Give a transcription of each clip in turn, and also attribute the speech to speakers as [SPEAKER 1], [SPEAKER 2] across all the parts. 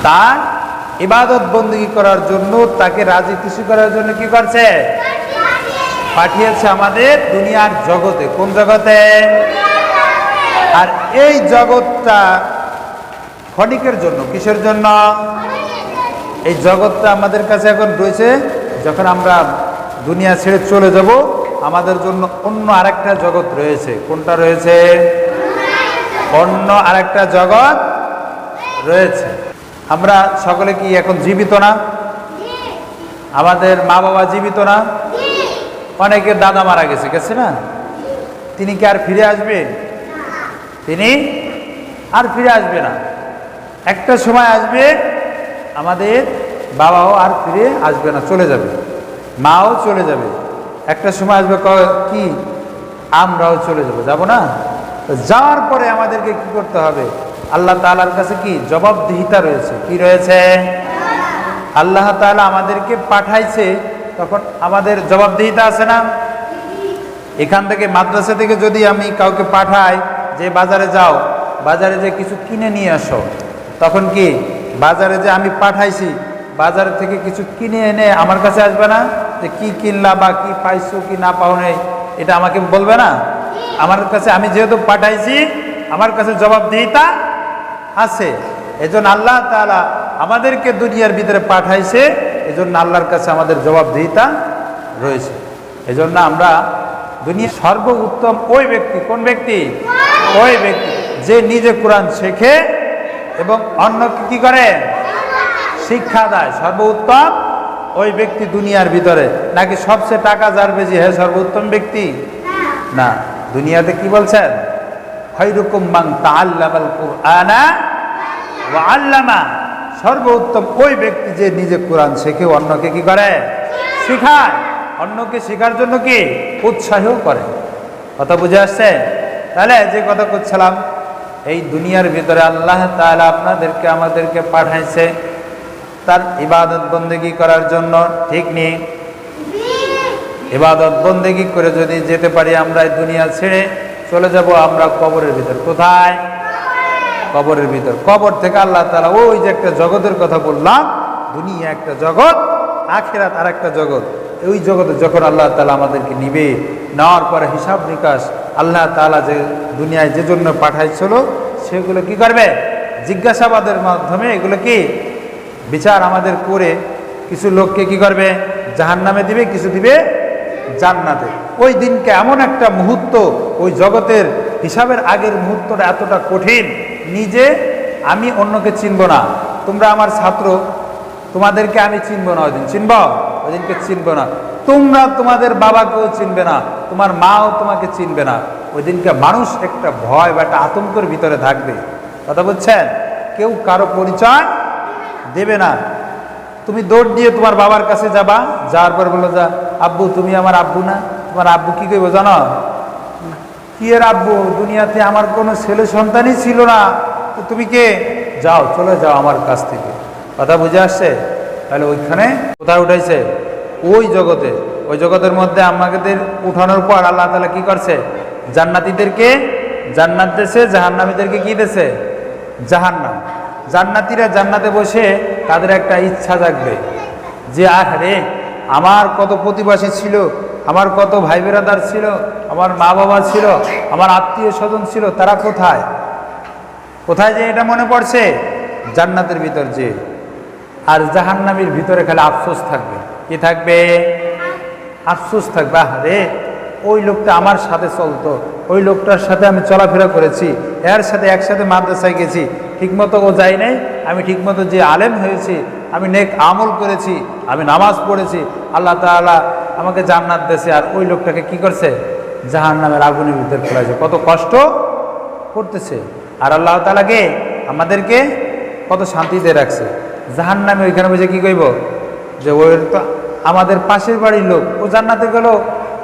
[SPEAKER 1] তার ইবাদত বন্দেগী করার জন্য, তাকে রাজি খুশি করার জন্য কি করছে? পাঠিয়েছে আমাদের দুনিয়ার জগতে। কোন জগতে? আর এই জগৎটা ক্ষণিকের জন্য। কিসের জন্য? এই জগৎটা আমাদের কাছে এখন রয়েছে, যখন আমরা দুনিয়া ছেড়ে চলে যাব আমাদের জন্য অন্য আরেকটা জগৎ রয়েছে। কোনটা রয়েছে? অন্য আরেকটা জগৎ রয়েছে। আমরা সকলে কি এখন জীবিত না? আমাদের মা বাবা জীবিত না? অনেকের দাদা মারা গেছে, গেছে না? তিনি কি আর ফিরে আসবে? তিনি আর ফিরে আসবে না। একটা সময় আসবে আমাদের বাবাও আর ফিরে আসবে না, চলে যাবে। মাও চলে যাবে। একটা সময় আসবে কি আমরাও চলে যাব, যাব না? যাওয়ার পরে আমাদেরকে কি করতে হবে? আল্লাহ তাআলার কাছে কি জবাবদিহিতা রয়েছে। কি রয়েছে? আল্লাহ তাআলা আমাদেরকে পাঠাইছে, তখন আমাদের জবাবদিহিতা আছে না? এখান থেকে মাদ্রাসা থেকে যদি আমি কাউকে পাঠাই যে বাজারে যাও, বাজারে যে কিছু কিনে নিয়ে আসো, তখন কি বাজারে যে আমি পাঠাইছি বাজার থেকে কিছু কিনে এনে আমার কাছে আসবে না যে কি কিনলা বা কি পাইছো কি না পাও নাই, এটা আমাকে বলবে না? আমার কাছে, আমি যেহেতু পাঠাইছি আমার কাছে জবাবদিহিতা আছে। এজন্য আল্লাহ তাআলা আমাদেরকে দুনিয়ার ভিতরে পাঠাইছে, এজন্য আল্লাহর কাছে আমাদের জবাবদিহিতা রয়েছে। এজন্য আমরা দুনিয়া সর্বোত্তম ওই ব্যক্তি। কোন ব্যক্তি? ওই ব্যক্তি যে নিজে কোরআন শেখে এবং অন্যকে কি করে? শিক্ষা দেয়। সর্বোত্তম ওই ব্যক্তি দুনিয়ার ভিতরে। নাকি সবচেয়ে টাকা যার বেশি হে সর্বোত্তম ব্যক্তি? না। দুনিয়াতে কি বলছেন? খায়রুকুম মান তাআল্লামাল কুরআনা ওয়া আল্লামা। সর্বোত্তম ওই ব্যক্তি যে নিজে কোরআন শেখে, অন্যকে কি করে? শেখায়। অন্যকে শেখার জন্য কি উৎসাহ করে। কথা বুঝে আসছে? তাহলে যে কথা করছিলাম, এই দুনিয়ার ভিতরে আল্লাহ তাআলা আপনাদেরকে আমাদেরকে পাঠাইছে তার ইবাদত বন্দেগী করার জন্য। ঠিক নেই? ইবাদত বন্দেগী করে যদি যেতে পারি আমরা এই দুনিয়া ছেড়ে চলে যাব আমরা কবরের ভিতর। কোথায়? কবরের ভিতর। কবর থেকে আল্লাহ তাআলা ওই যে একটা জগতের কথা বললাম, দুনিয়া একটা জগৎ, আখিরাত আর একটা জগৎ। ওই জগতে যখন আল্লাহ তাআলা আমাদেরকে নিবে, নেওয়ার পরে হিসাব নিকাশ আল্লাহ তাআলা যে দুনিয়ায় যে জন্য পাঠাইছিল সেগুলো কি করবে? জিজ্ঞাসাবাদের মাধ্যমে এগুলো কি বিচার আমাদের করে কিছু লোককে কি করবে? জাহান্নামে দিবে, কিছু দিবে জান্নাতে। ওই দিনকে এমন একটা মুহূর্ত, ওই জগতের হিসাবের আগের মুহূর্তটা এতটা কঠিন, নিজে আমি অন্যকে চিনব না। তোমরা আমার ছাত্র, তোমাদেরকে আমি চিনব না। ওই দিন চিনব? ওই দিনকে চিনব না। তোমরা তোমাদের বাবাকেও চিনবে না, তোমার মাও তোমাকে চিনবে না। ওই দিনকে মানুষ একটা ভয় বা একটা আতঙ্কের ভিতরে থাকবে। কথা বলছেন? কেউ কারো পরিচয় দেবে না। তুমি দৌড় দিয়ে তোমার বাবার কাছে যাবা, যাওয়ার পর বললো, যা আব্বু তুমি আমার আব্বু না? তোমার আব্বু কি কইব জানো? কি এর আব্বু? দুনিয়াতে আমার কোনো ছেলে সন্তানই ছিল না, তো তুমি কে? যাও, চলে যাও আমার কাছ থেকে। কথা বুঝে আসছে? তাহলে ওইখানে কোথায় উঠাইছে? ওই জগতে। ওই জগতের মধ্যে আমাদের উঠানোর পর আল্লাহ তাআলা কি করছে? জান্নাতীদেরকে জান্নাত দিয়েছে, জাহান্নামীদেরকে কি দিয়েছে? জাহান্নাম। জান্নাতীরা জান্নাতে বসে তাদের একটা ইচ্ছা জাগবে যে আরে আমার কত প্রতিবেশী ছিল, আমার কত ভাই বেরাদার ছিল, আমার মা বাবা ছিল, আমার আত্মীয় স্বজন ছিল, তারা কোথায়? কোথায় যে এটা মনে পড়ছে? জান্নাতের ভিতর যে। আর জাহান্নামীর ভিতরে খালি আফসোস থাকবে। কি থাকবে? আফসোস থাকবে। আরে ওই লোকটা আমার সাথে চলতো, ওই লোকটার সাথে আমি চলাফেরা করেছি, এর সাথে একসাথে মাদ্রাসায় গেছি, ঠিকমতো ও যায় নাই, আমি ঠিকমতো যে আলেম হয়েছি, আমি নেক আমল করেছি, আমি নামাজ পড়েছি, আল্লাহ তাআলা আমাকে জান্নাত দিয়েছে, আর ওই লোকটাকে কি করছে? জাহান্নামের আগুনের ভিতর ফেলেছে। কত কষ্ট করতেছে। আর আল্লাহ তাআলাকে আমাদেরকে কত শান্তিতে রাখছে। জাহান্নামে ওইখানে বসে কি কইব? যে ওই তো আমাদের পাশের বাড়ির লোক, ও জান্নাতে গেল,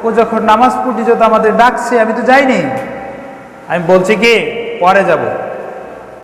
[SPEAKER 1] ও যখন নামাজ পড়তে যেত আমাদের ডাকছে, আমি তো যাইনি। আমি বলছি কি পরে যাব।